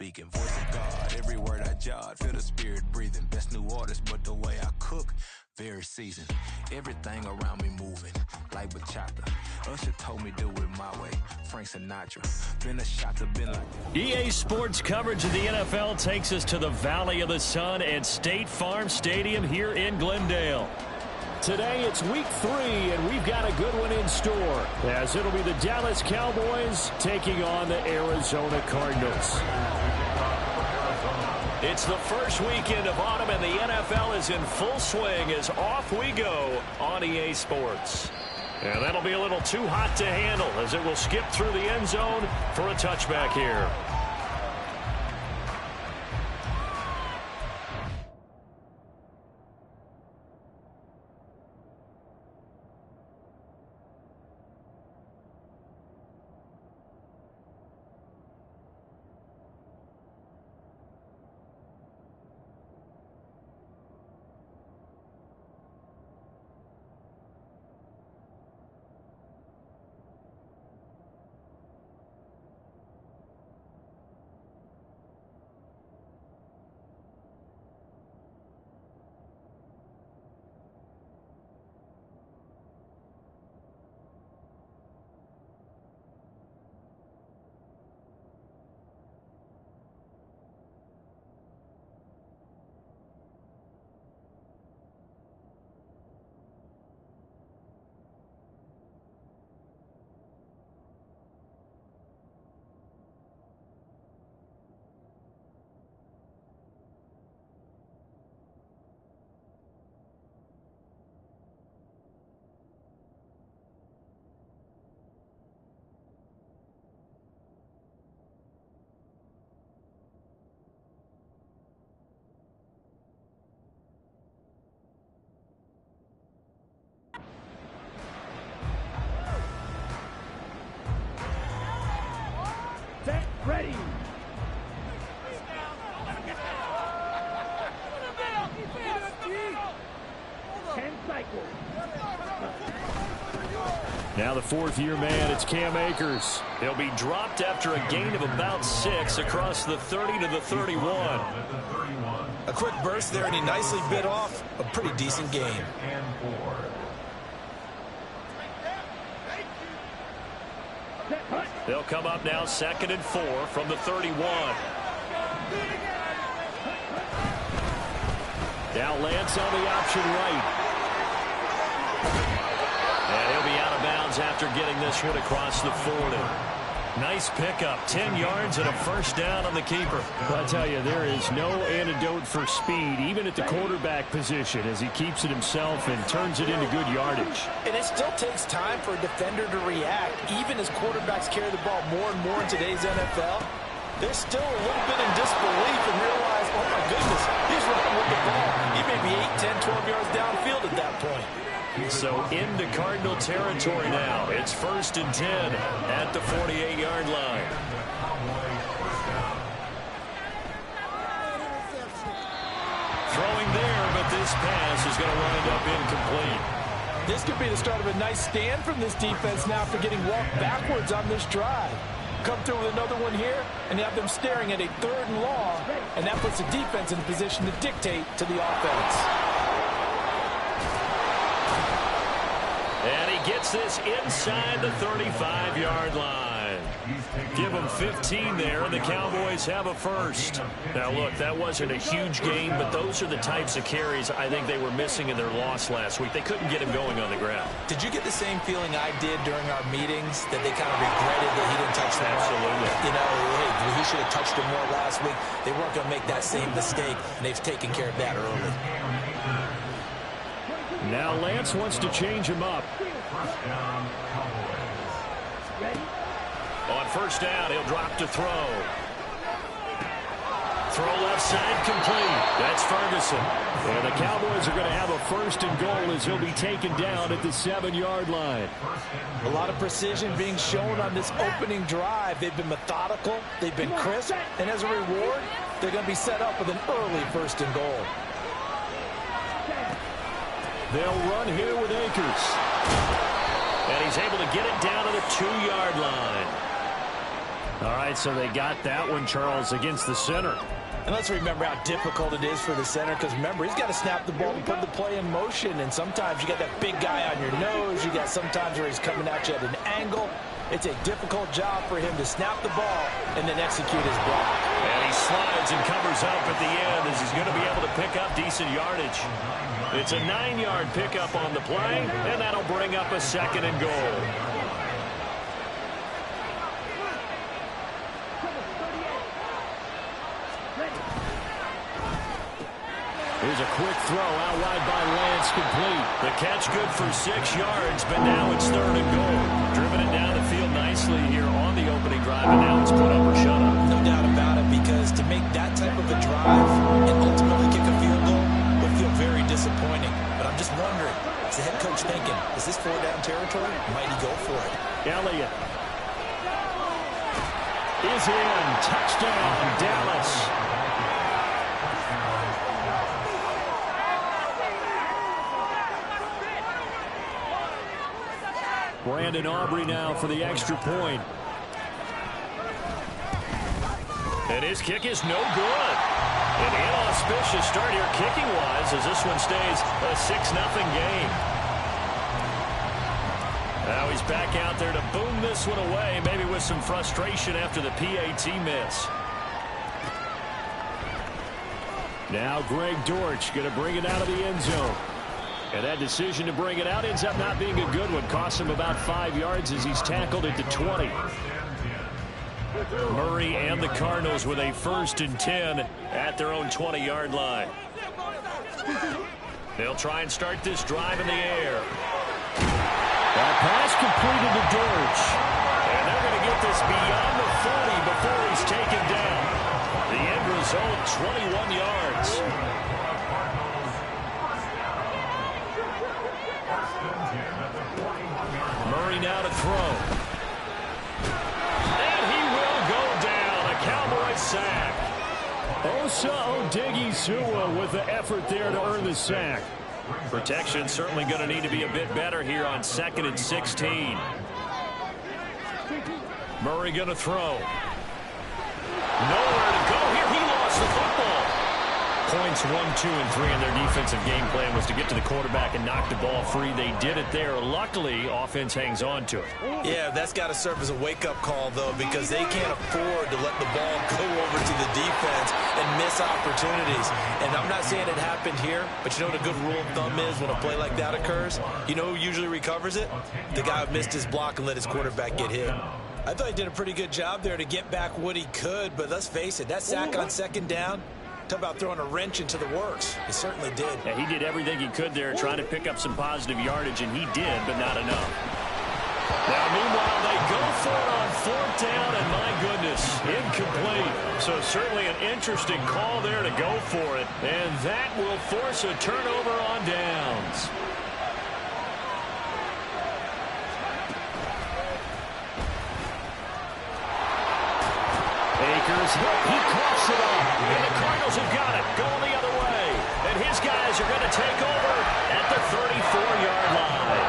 speaking. Voice of God, every word I jot. Feel the spirit breathing. Best new artist, but the way I cook, very seasoned. Everything around me moving, like bachata. Usher told me do it my way. Frank Sinatra. Been a shot to been like. EA Sports coverage of the NFL takes us to the Valley of the Sun at State Farm Stadium here in Glendale. Today it's week 3, and we've got a good one in store, as it'll be the Dallas Cowboys taking on the Arizona Cardinals. It's the first weekend of autumn, and the NFL is in full swing as off we go on EA Sports. And that'll be a little too hot to handle, as it will skip through the end zone for a touchback here. Ready. 10 cycles. Now the fourth-year man, it's Cam Akers. He'll be dropped after a gain of about 6 across the 30 to the 31. A quick burst there, and he nicely bit off a pretty decent game. They'll come up now 2nd and 4 from the 31. Now Lance on the option right. And he'll be out of bounds after getting this one across the 40. Nice pickup, 10 yards and a first down on the keeper. I'll tell you, there is no antidote for speed, even at the quarterback position, as he keeps it himself and turns it into good yardage. And it still takes time for a defender to react, even as quarterbacks carry the ball more and more in today's NFL. They're still a little bit in disbelief and realize, oh my goodness, he's running with the ball. He may be 8, 10, 12 yards downfield at that point. So into Cardinal territory now. It's 1st and 10 at the 48-yard line. Throwing there, but this pass is going to wind up incomplete. This could be the start of a nice stand from this defense now for getting walked backwards on this drive. Come through with another one here, and have them staring at a 3rd and long, and that puts the defense in position to dictate to the offense. And he gets this inside the 35-yard line. Give them 15 there, and the Cowboys have a first. Now, look, that wasn't a huge gain, but those are the types of carries I think they were missing in their loss last week. They couldn't get him going on the ground. Did you get the same feeling I did during our meetings, that they kind of regretted that he didn't touch the ball? Absolutely. You know, hey, he should have touched him more last week. They weren't going to make that same mistake, and they've taken care of that early. Now Lance wants to change him up. On first down, he'll drop to throw. Throw left side complete. That's Ferguson. And the Cowboys are going to have a 1st and goal as he'll be taken down at the 7-yard line. A lot of precision being shown on this opening drive. They've been methodical. They've been crisp. And as a reward, they're going to be set up with an early 1st and goal. They'll run here with Akers. And he's able to get it down to the 2-yard line. All right, so they got that one, Charles, against the center. And let's remember how difficult it is for the center, because remember, he's got to snap the ball and put the play in motion, and sometimes you got that big guy on your nose. You got sometimes where he's coming at you at an angle. It's a difficult job for him to snap the ball and then execute his block. And he slides and covers up at the end as he's going to be able to pick up decent yardage. It's a 9-yard pickup on the play, and that'll bring up a 2nd and goal. Here's a quick throw out wide by Lance, complete. The catch good for 6 yards, but now it's 3rd and goal. Driven it down the field nicely here on the opening drive, and now it's put up or shut up. No doubt about it, because to make that type of a drive and ultimately kick a field goal would feel very disappointing. But I'm just wondering, is the head coach thinking, is this 4-down territory? Might he go for it? Elliott is in. Touchdown, Dallas. Brandon Aubrey now for the extra point. And his kick is no good. An inauspicious start here kicking-wise as this one stays a 6-0 game. Now he's back out there to boom this one away, maybe with some frustration after the PAT miss. Now Greg Dortch going to bring it out of the end zone. And that decision to bring it out ends up not being a good one. Costs him about 5 yards as he's tackled at the 20. Murray and the Cardinals with a 1st and 10 at their own 20-yard line. They'll try and start this drive in the air. That pass completed to Dortch. And they're going to get this beyond the 40 before he's taken down. The end result, 21 yards. Murray now to throw. And he will go down. A Cowboy sack. Osa Odighizuwa with the effort there to earn the sack. Protection certainly going to need to be a bit better here on 2nd and 16. Murray going to throw. Nowhere to go here. He lost the football. Points 1, 2, and 3 in their defensive game plan was to get to the quarterback and knock the ball free. They did it there. Luckily, offense hangs on to it. Yeah, that's got to serve as a wake-up call, though, because they can't afford to let the ball go over to the defense and miss opportunities. And I'm not saying it happened here, but you know what a good rule of thumb is when a play like that occurs? You know who usually recovers it? The guy who missed his block and let his quarterback get hit. I thought he did a pretty good job there to get back what he could, but let's face it, that sack on 2nd down, talk about throwing a wrench into the works. He certainly did. Yeah, he did everything he could there trying to pick up some positive yardage, and he did, but not enough. Now, meanwhile, they go for it on 4th down, and my goodness, incomplete. So certainly an interesting call there to go for it, and that will force a turnover on downs. Akers, he coughs it up, and the Cardinals have got it, going the other way. And his guys are going to take over at the 34-yard line.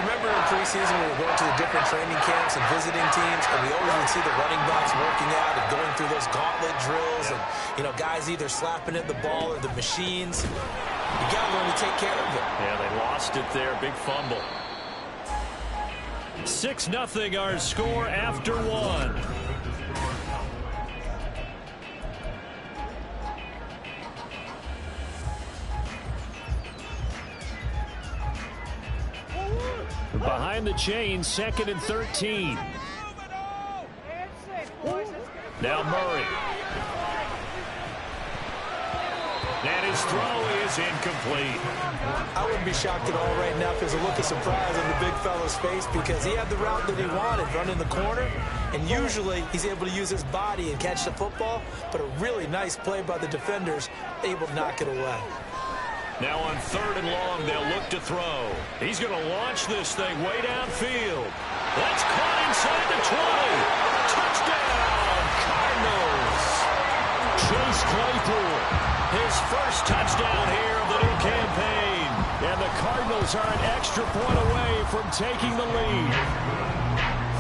Remember in preseason we were going to the different training camps and visiting teams, and we always would see the running backs working out and going through those gauntlet drills, and, you know, guys either slapping at the ball or the machines. You got to learn to take care of it. Yeah, they lost it there. Big fumble. 6-0 our score after 1. Behind the chains, 2nd and 13. Now Murray. And his throw is incomplete. I wouldn't be shocked at all right now if there's a look of surprise on the big fella's face, because he had the route that he wanted, running the corner, and usually he's able to use his body and catch the football, but a really nice play by the defenders, able to knock it away. Now on 3rd and long, they'll look to throw. He's going to launch this thing way downfield. That's caught inside the 20. Touchdown, Cardinals. Chase Claypool, his first touchdown here of the new campaign. And the Cardinals are an extra point away from taking the lead.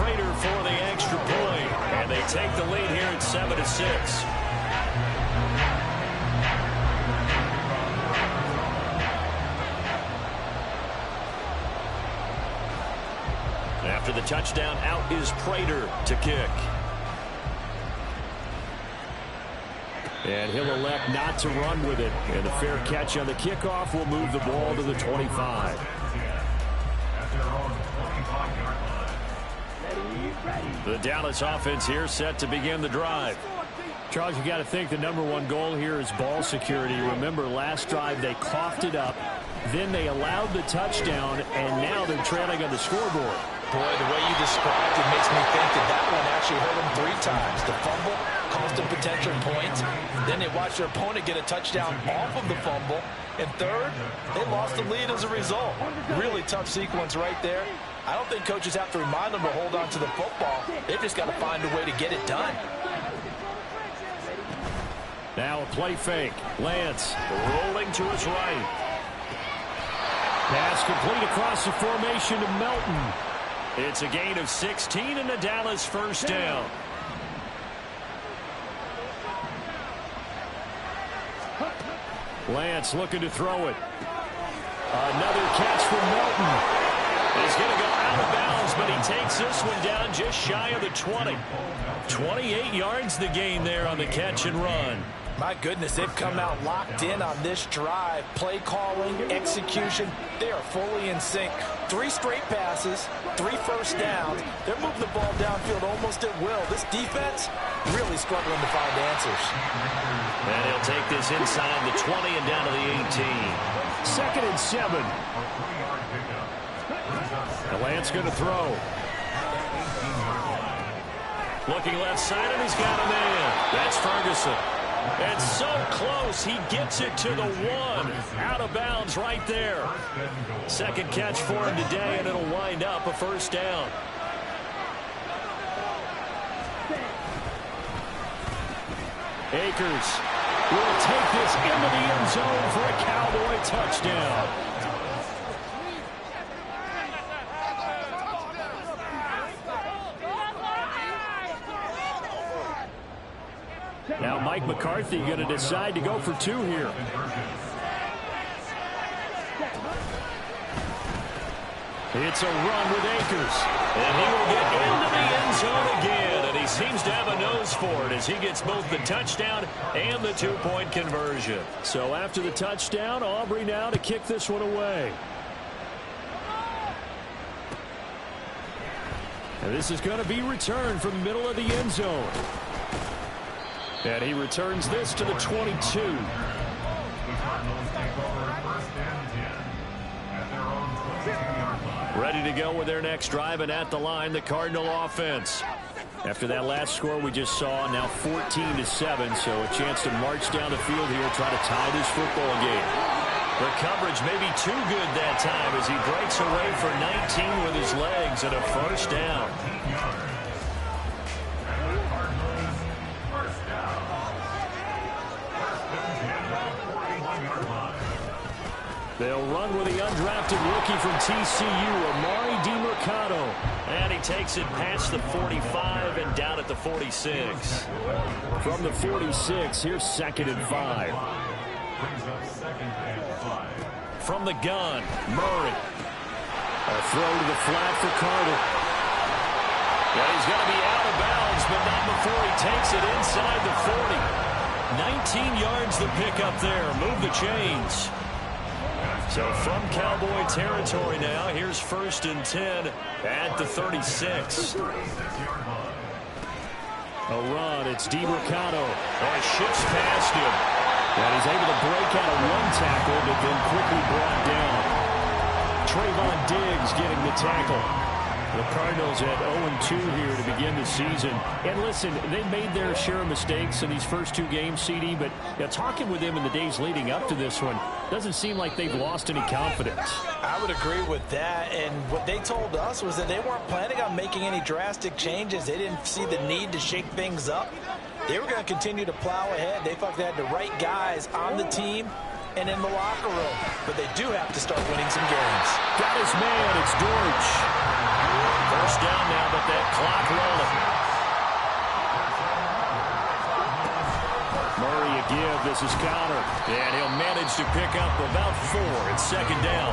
Prater for the extra point. And they take the lead here at 7-6. After the touchdown, out is Prater to kick. And he'll elect not to run with it. And a fair catch on the kickoff will move the ball to the 25. The Dallas offense here set to begin the drive. Charles, you got to think the #1 goal here is ball security. Remember, last drive they coughed it up. Then they allowed the touchdown, and now they're trailing on the scoreboard. Boy, the way you described it makes me think that one actually hurt them 3 times. The fumble cost them potential points. Then they watched their opponent get a touchdown off of the fumble. And third, they lost the lead as a result. Really tough sequence right there. I don't think coaches have to remind them to hold on to the football. They've just got to find a way to get it done. Now a play fake. Lance rolling to his right. Pass complete across the formation to Melton. It's a gain of 16 and a Dallas first down. Lance looking to throw it. Another catch from Melton. He's going to go out of bounds, but he takes this one down just shy of the 20. 28 yards the gain there on the catch and run. My goodness, they've come out locked in on this drive. Play calling, execution, they are fully in sync. 3 straight passes, 3 first downs. They're moving the ball downfield almost at will. This defense really struggling to find answers. And he'll take this inside the 20 and down to the 18. 2nd and 7. Lance going to throw. Looking left side, and he's got a man. That's Ferguson. And so close, he gets it to the 1. Out of bounds right there. 2nd catch for him today, and it'll wind up a first down. Akers will take this into the end zone for a Cowboy touchdown. Now Mike McCarthy going to decide to go for 2 here. It's a run with Akers. And he will get into the end zone again. And he seems to have a nose for it as he gets both the touchdown and the 2-point conversion. So after the touchdown, Aubrey now to kick this one away. And this is going to be returned from the middle of the end zone. And he returns this to the 22. Ready to go with their next drive, and at the line, the Cardinal offense. After that last score we just saw, now 14-7, so a chance to march down the field here, try to tie this football game. The coverage may be too good that time as he breaks away for 19 with his legs and a first down. They'll run with the undrafted rookie from TCU, Amari DiMercato. And he takes it past the 45 and down at the 46. From the 46, here's 2nd and 5. From the gun, Murray. A throw to the flat for Carter. And he's going to be out of bounds, but not before he takes it inside the 40. 19 yards the pickup there. Move the chains. So from Cowboy territory now, here's 1st and 10 at the 36. A run, it's DiMercato. And shifts past him. And he's able to break out of 1 tackle, but then quickly brought down. Trayvon Diggs getting the tackle. The Cardinals at 0-2 here to begin the season. And listen, they made their share of mistakes in these first 2 games, CD, but talking with them in the days leading up to this one, doesn't seem like they've lost any confidence. I would agree with that, and what they told us was that they weren't planning on making any drastic changes. They didn't see the need to shake things up. They were going to continue to plow ahead. They thought they had the right guys on the team and in the locker room, but they do have to start winning some games. Got his man, it's Dortch. First down now, but that clock rolling. This is Connor, and he'll manage to pick up about 4. It's second down.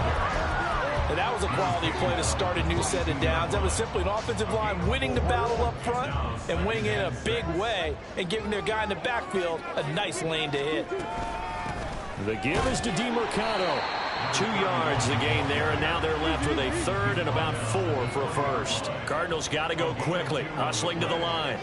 And that was a quality play to start a new set of downs. That was simply an offensive line winning the battle up front and winning it in a big way and giving their guy in the backfield a nice lane to hit. The give is to DeMercado. 2 yards the gain there, and now they're left with a third and about 4 for a first. Cardinals got to go quickly, hustling to the line.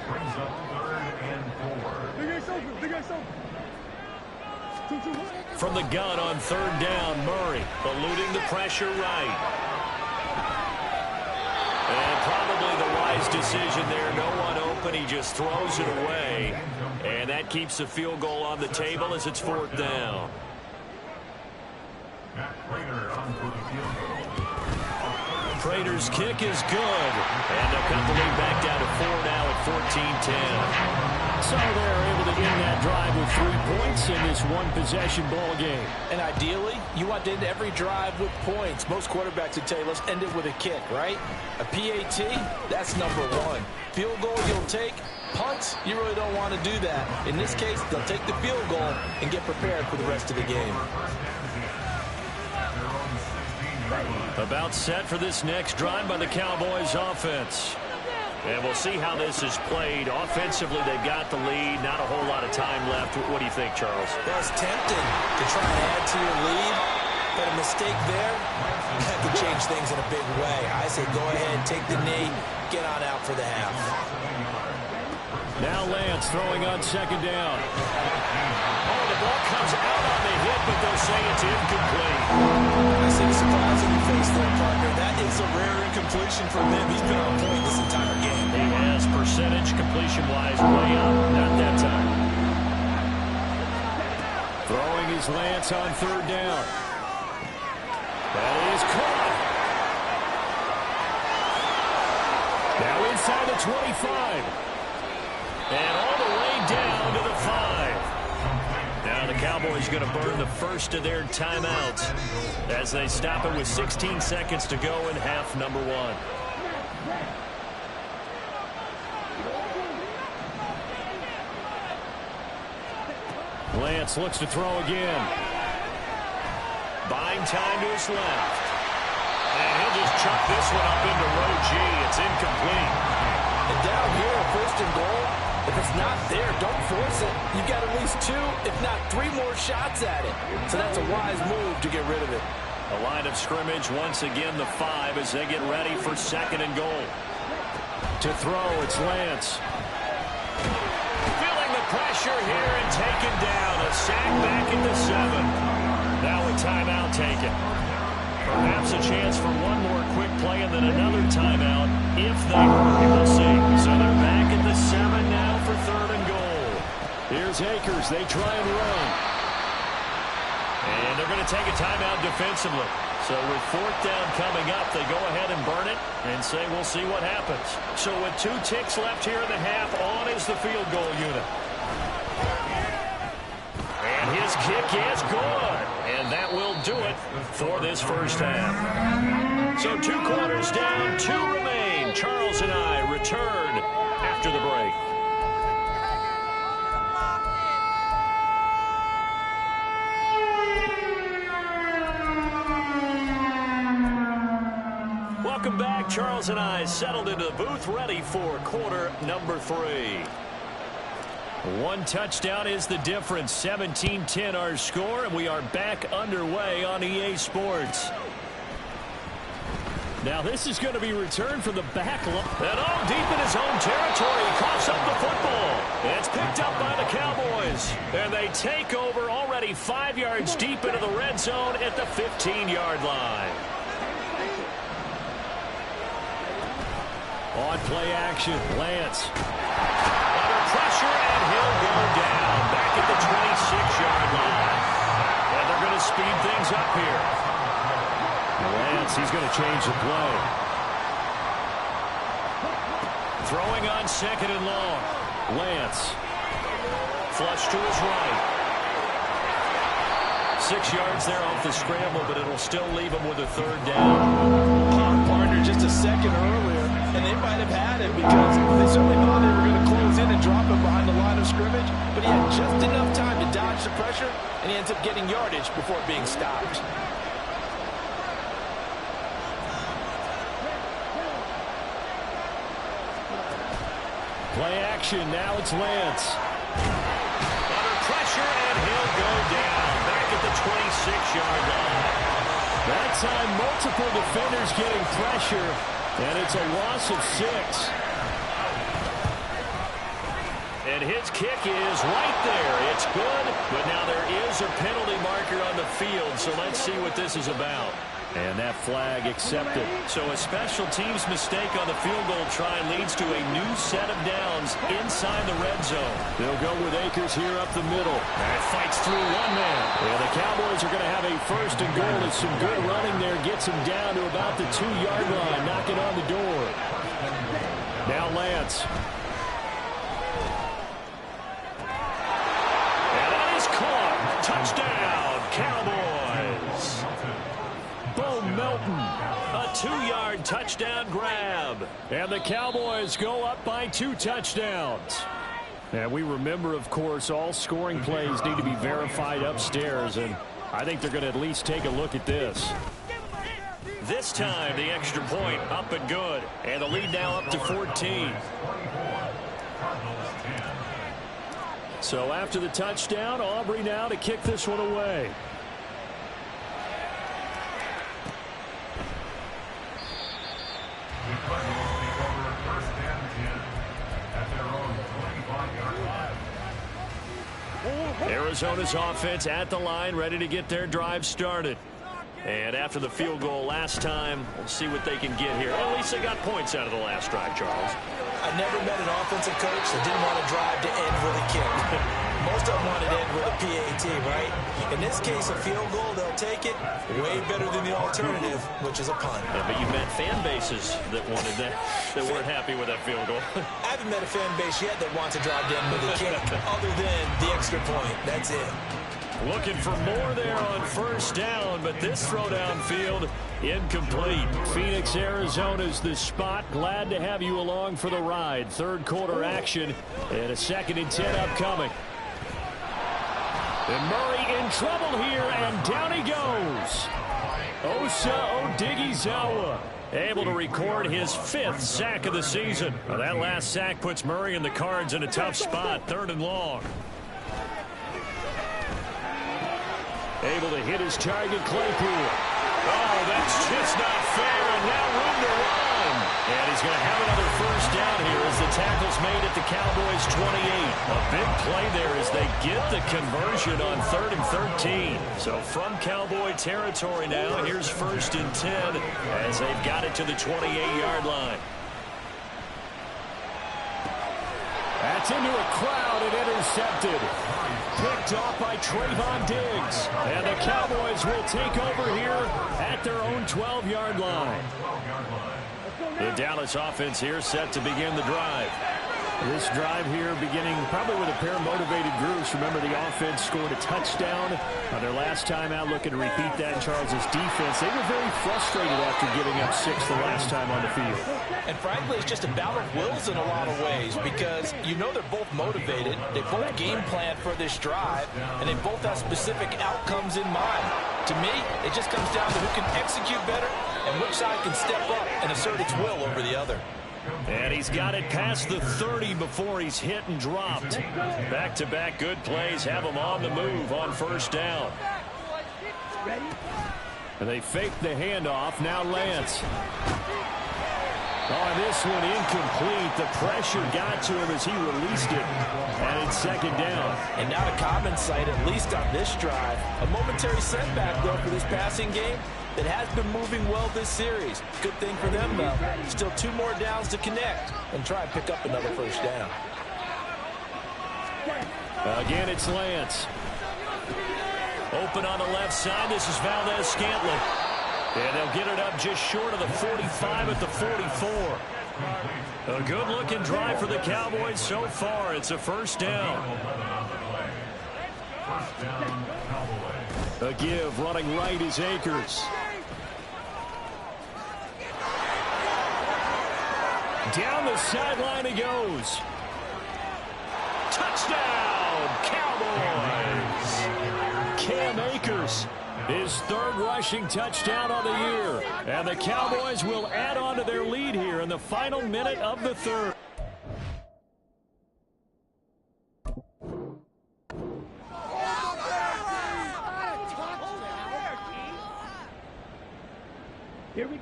From the gun on third down, Murray eluding the pressure right. And probably the wise decision there. No one open. He just throws it away. And that keeps the field goal on the table as it's fourth down. Prater's kick is good. And they'll cut the lead back down to 4 now at 14-10. So they're able to end that drive with 3 points in this one-possession ball game. And ideally, you want to end every drive with points. Most quarterbacks would tell you, let's end it with a kick, right? A PAT, that's number 1. Field goal you'll take. Punts, you really don't want to do that. In this case, they'll take the field goal and get prepared for the rest of the game. About set for this next drive by the Cowboys offense. And we'll see how this is played. Offensively, they've got the lead. Not a whole lot of time left. What do you think, Charles? Well, it's tempting to try and add to your lead, but a mistake there, that could change things in a big way. I say go ahead, take the knee, get on out for the half. Now Lance throwing on second down. Oh, the ball comes out on the hit, but they'll say it's incomplete. I see the surprise in your face there, partner. That is a rare incompletion from him. He's been on point this entire game. He has percentage completion-wise way up. Not that time. Throwing his Lance on third down. That is caught. Now inside the 25. And all the way down to the 5. Now the Cowboys going to burn the first of their timeouts as they stop it with 16 seconds to go in half number 1. Lance looks to throw again. Buying time to his left. And he'll just chuck this one up into row G. It's incomplete. And down here, first and goal, if it's not there, don't force it. You've got at least 2, if not 3 more shots at it. So that's a wise move to get rid of it. A line of scrimmage, once again the 5 as they get ready for second and goal. To throw, it's Lance. Feeling the pressure here and taken down. A sack back at the 7. Now a timeout taken. Perhaps a chance for one more quick play and then another timeout if they hurry. We'll see. So they're back at the 7 now for third and goal. Here's Akers. They try and run. And they're going to take a timeout defensively. So with fourth down coming up, they go ahead and burn it and say we'll see what happens. So with 2 ticks left here in the half, on is the field goal unit. And his kick is good. And that will do it for this first half. So 2 quarters down, 2 remain. Charles and I return after the break. Welcome back. Charles and I settled into the booth, ready for quarter number 3. 1 touchdown is the difference. 17-10 our score, and we are back underway on EA Sports. Now this is going to be returned from the back line. And all deep in his own territory, he coughs up the football. It's picked up by the Cowboys. And they take over already 5 yards deep into the red zone at the 15-yard line. On play action, Lance. Under pressure, and he'll go down back at the 26-yard line. And they're going to speed things up here. Lance, he's going to change the play. Throwing on second and long. Lance. Flush to his right. 6 yards there off the scramble, but it'll still leave him with a third down. Partner just a second earlier, and they might have had it because they certainly thought they were going to close in and to drop him behind the line of scrimmage, but he had just enough time to dodge the pressure, and he ends up getting yardage before being stopped. Play action, now it's Lance. Under pressure, and he'll go down. Back at the 26-yard line. That time, multiple defenders getting pressure, and it's a loss of 6. And his kick is right there. It's good, but now there is a penalty marker on the field, so let's see what this is about. And that flag accepted. So a special teams mistake on the field goal try leads to a new set of downs inside the red zone. They'll go with Akers here up the middle. And fights through one man. And the Cowboys are going to have a first and goal. As some good running there gets him down to about the 2-yard line, knocking on the door. Now Lance. And that is caught. Touchdown, Cowboys. Bo Melton, a 2-yard touchdown grab. And the Cowboys go up by 2 touchdowns. And we remember, of course, all scoring plays need to be verified upstairs, and I think they're going to at least take a look at this. This time, the extra point up and good, and the lead now up to 14. So after the touchdown, Aubrey now to kick this one away. Arizona's offense at the line, ready to get their drive started. And after the field goal last time, we'll see what they can get here. At least they got points out of the last drive, Charles. I never met an offensive coach that didn't want to drive to end with a kick. Most of them wanted to end with a PAT, right? In this case, a field goal, they'll take it. Way better than the alternative, which is a punt. Yeah, but you met fan bases that wanted that weren't happy with that field goal. I haven't met a fan base yet that wants to drive to end with a kick, other than the extra point. That's it. Looking for more there on first down, but this throw downfield incomplete. Phoenix, Arizona's the spot. Glad to have you along for the ride. Third quarter action and a 2nd and 10 upcoming. And Murray in trouble here, and down he goes. Osa Odighizuwa able to record his 5th sack of the season. Well, that last sack puts Murray and the Cards in a tough spot, 3rd and long. Able to hit his target, Claypool. Oh, that's just not fair, and now room to run. And he's going to have another first down here as the tackle's made at the Cowboys' 28. A big play there as they get the conversion on 3rd and 13. So from Cowboy territory now, here's 1st and 10 as they've got it to the 28-yard line. That's into a crowd and intercepted. Picked off by Trayvon Diggs. And the Cowboys will take over here at their own 12-yard line. The Dallas offense here set to begin the drive. This drive here beginning probably with a pair of motivated groups. Remember, the offense scored a touchdown on their last time out, looking to repeat that in Charles's defense. They were very frustrated after giving up 6 the last time on the field. And frankly, it's just a battle of wills in a lot of ways, because you know they're both motivated, they both game plan for this drive, and they both have specific outcomes in mind. To me, it just comes down to who can execute better and which side can step up and assert its will over the other. And he's got it past the 30 before he's hit and dropped. Back-to-back good plays have him on the move on first down. And they fake the handoff. Now Lance. Oh, this one incomplete. The pressure got to him as he released it. And it's 2nd down. And now to Cobbin's sight, at least on this drive. A momentary setback, though, for this passing game that has been moving well this series. Good thing for them, though. Still 2 more downs to connect and try and pick up another first down. Again, it's Lance. Open on the left side. This is Valdez-Scantling. And they'll get it up just short of the 45 at the 44. A good-looking drive for the Cowboys so far. It's a first down. A give running right is Akers. Down the sideline he goes. Touchdown, Cowboys! Cam Akers, his third rushing touchdown on the year. And the Cowboys will add on to their lead here in the final minute of the third.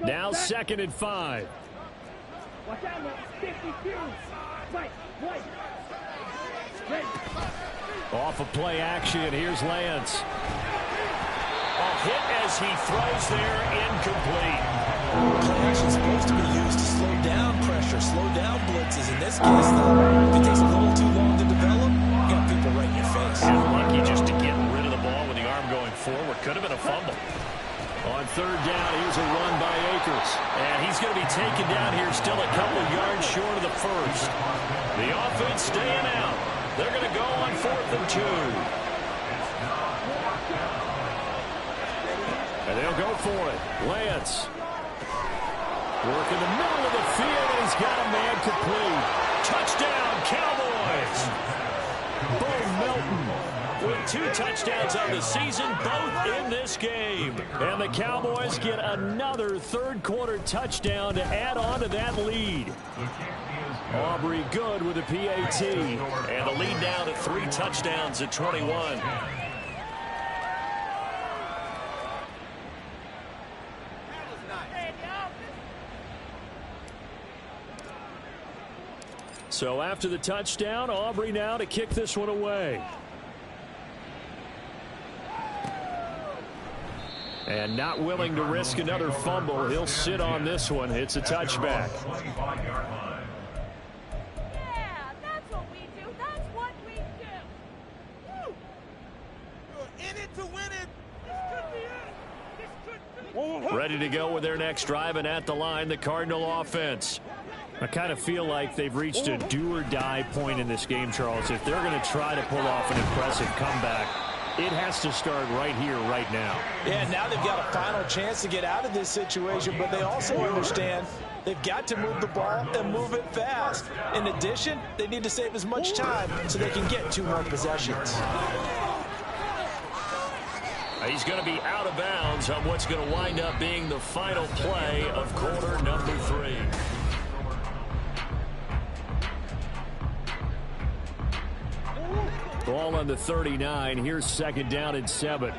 Now 2nd and 5. Watch out, 52. Right. Off of play action, here's Lance. A hit as he throws there, incomplete. Play action is supposed to be used to slow down pressure, slow down blitzes. In this case, though, if it takes a little too long to develop, you got people right in your face. And lucky just to get rid of the ball with the arm going forward. Could have been a fumble. On 3rd down, here's a run by Akers. And he's going to be taken down here still a couple yards short of the first. The offense staying out. They're going to go on 4th and 2. And they'll go for it. Lance. Work in the middle of the field, and he's got a man complete. Touchdown, Cowboys! Bo Melton with 2 touchdowns on the season, both in this game. And the Cowboys get another third-quarter touchdown to add on to that lead. Aubrey Good with a PAT. And the lead down to 3 touchdowns at 21. So after the touchdown, Aubrey now to kick this one away. And not willing to risk another fumble. He'll sit on this one. It's a touchback. Yeah, that's what we do. That's what we do. Woo. You're in it to win it. This could be it. This could be. Ready to go with their next drive, and at the line, the Cardinal offense. I kind of feel like they've reached a do-or-die point in this game, Charles. If they're going to try to pull off an impressive comeback, it has to start right here, right now. Yeah, now they've got a final chance to get out of this situation, but they also understand they've got to move the ball and move it fast. In addition, they need to save as much time so they can get 2 more possessions. He's going to be out of bounds on what's going to wind up being the final play of quarter number 3. Ball on the 39. Here's 2nd down and 7.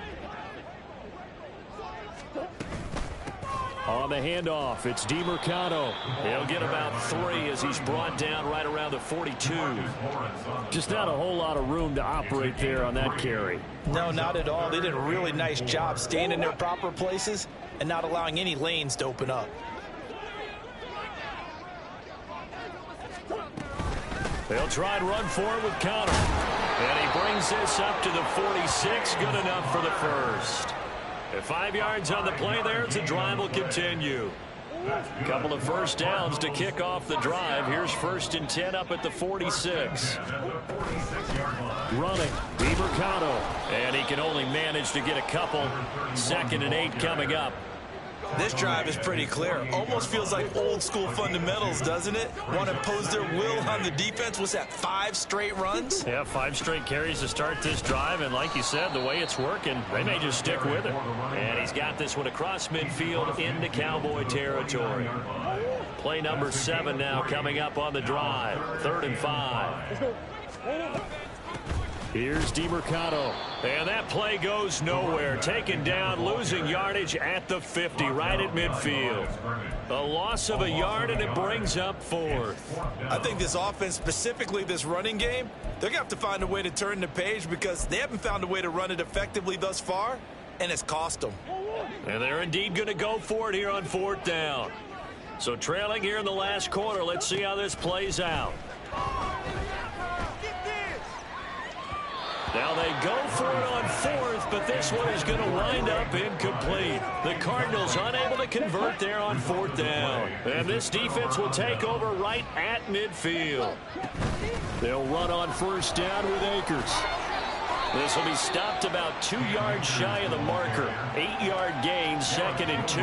On the handoff, it's DeMercado. He'll get about 3 as he's brought down right around the 42. Just not a whole lot of room to operate there on that carry. No, not at all. They did a really nice job staying in their proper places and not allowing any lanes to open up. They'll try and run for it with Connor. And he brings this up to the 46. Good enough for the first. At 5 yards on the play there, the drive will continue. A couple of first downs to kick off the drive. Here's 1st and 10 up at the 46. Running, DeMercado. And he can only manage to get a couple. 2nd and 8 coming up. This drive is pretty clear. Almost feels like old school fundamentals, doesn't it? Want to impose their will on the defense. What's that, 5 straight runs? Yeah, 5 straight carries to start this drive. And like you said, the way it's working, they may just stick with it. And he's got this one across midfield into Cowboy territory. Play number 7 now coming up on the drive. 3rd and 5. Here's DeMercado. And that play goes nowhere. Taken down, losing yardage at the 50, right at midfield. A loss of a yard, and it brings up 4th. I think this offense, specifically this running game, they're going to have to find a way to turn the page because they haven't found a way to run it effectively thus far, and it's cost them. And they're indeed going to go for it here on 4th down. So trailing here in the last quarter, let's see how this plays out. Now they go for it on 4th, but this one is going to wind up incomplete. The Cardinals unable to convert there on 4th down. And this defense will take over right at midfield. They'll run on 1st down with Akers. This will be stopped about 2 yards shy of the marker. 8-yard gain, 2nd and 2.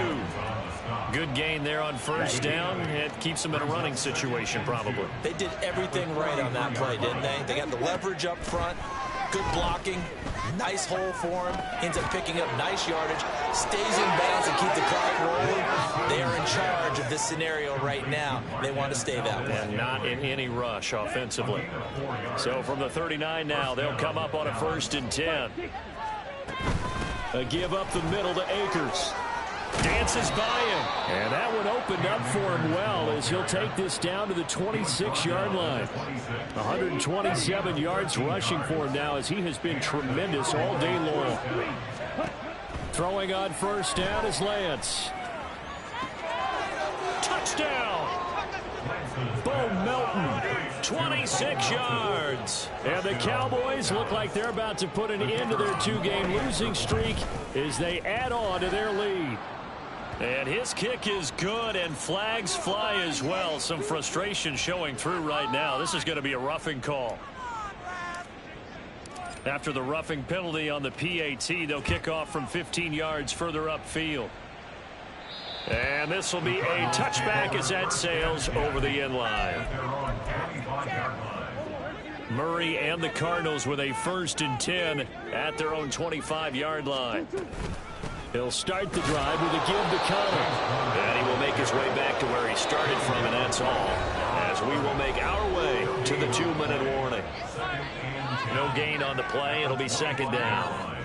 Good gain there on first down. It keeps them in a running situation probably. They did everything right on that play, didn't they? They got the leverage up front, good blocking, nice hole for him, ends up picking up nice yardage, stays in bounds and keep the clock rolling. They are in charge of this scenario right now. They want to stay that way. And not in any rush offensively. So from the 39 now, they'll come up on a 1st and 10. A give up the middle to Akers. Dances by him. And that one opened up for him well as he'll take this down to the 26-yard line. 127 yards rushing for him now as he has been tremendous all day long. Throwing on first down is Lance. Touchdown! Bo Melton, 26 yards. And the Cowboys look like they're about to put an end to their 2-game losing streak as they add on to their lead. And his kick is good, and flags fly as well. Some frustration showing through right now. This is going to be a roughing call. After the roughing penalty on the PAT, they'll kick off from 15 yards further upfield. And this will be a touchback as that sails over the end line. Murray and the Cardinals with a 1st and 10 at their own 25-yard line. He'll start the drive with a give to Conner. And he will make his way back to where he started from, and that's all. As we will make our way to the 2-minute warning. No gain on the play. It'll be 2nd down.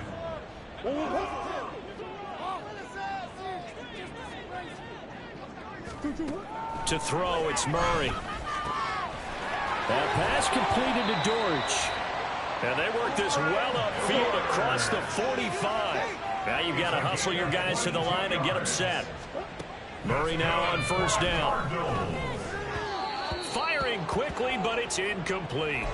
To throw, it's Murray. That pass completed to Dortch. And they work this well upfield across the 45. Now you've got to hustle your guys to the line and get them set. Murray now on 1st down. Firing quickly, but it's incomplete.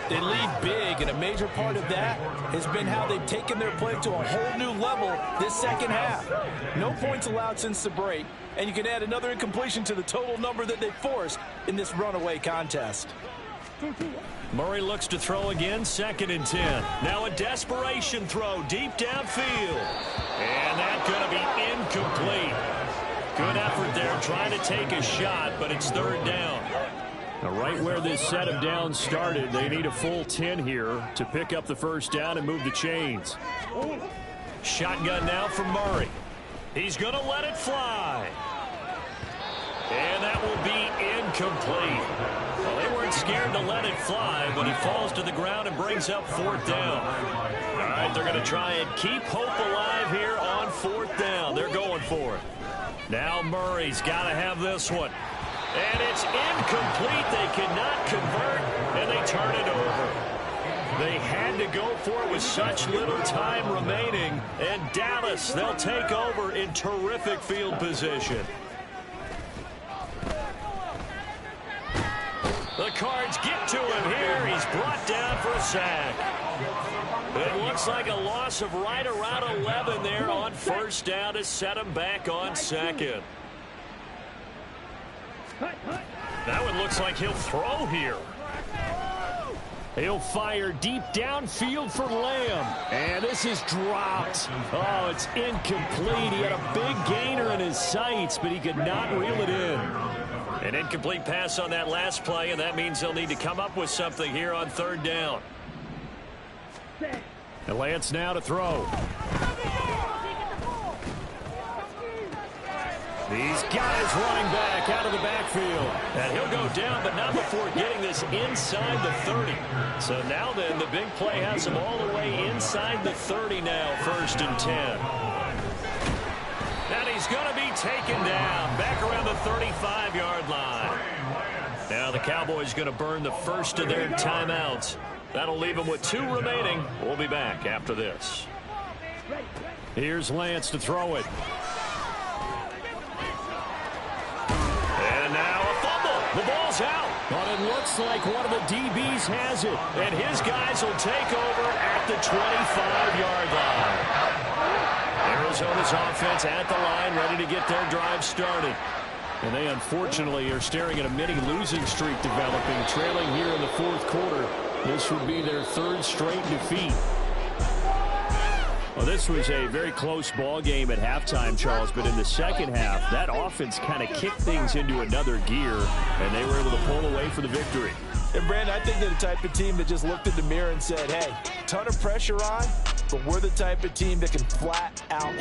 They lead big, and a major part of that has been how they've taken their play to a whole new level this 2nd half. No points allowed since the break, and you can add another incompletion to the total number that they forced in this runaway contest. Murray looks to throw again, 2nd and 10. Now a desperation throw deep downfield. And that's going to be incomplete. Good effort there trying to take a shot, but it's 3rd down. Now right where this set of downs started, they need a full 10 here to pick up the 1st down and move the chains. Shotgun now from Murray. He's going to let it fly. And that will be incomplete. Well, they weren't scared to let it fly, but he falls to the ground and brings up 4th down. All right, they're going to try and keep hope alive here on 4th down. They're going for it. Now Murray's got to have this one. And it's incomplete. They cannot convert, and they turn it over. They had to go for it with such little time remaining. And Dallas, they'll take over in terrific field position. The Cards get to him here. He's brought down for a sack. It looks like a loss of right around 11 there on 1st down to set him back on 2nd. That one looks like he'll throw here. He'll fire deep downfield for Lamb. And this is dropped. Oh, it's incomplete. He had a big gainer in his sights, but he could not reel it in. An incomplete pass on that last play, and that means they'll need to come up with something here on 3rd down. And Lance now to throw. These guys running back out of the backfield. And he'll go down, but not before getting this inside the 30. So now then, the big play has him all the way inside the 30 now, 1st and 10. And he's going to be taken down back around the 35-yard line. Now the Cowboys going to burn the first of their timeouts. That'll leave them with 2 remaining. We'll be back after this. Here's Lance to throw it. And now a fumble. The ball's out. But it looks like one of the DBs has it. And his guys will take over at the 25-yard line. Arizona's offense at the line, ready to get their drive started. And they unfortunately are staring at a mini losing streak developing, trailing here in the 4th quarter. This would be their 3rd straight defeat. Well, this was a very close ball game at halftime, Charles, but in the second half, that offense kind of kicked things into another gear, and they were able to pull away for the victory. And, Brandon, I think they're the type of team that just looked in the mirror and said, hey, ton of pressure on, but we're the type of team that can flat out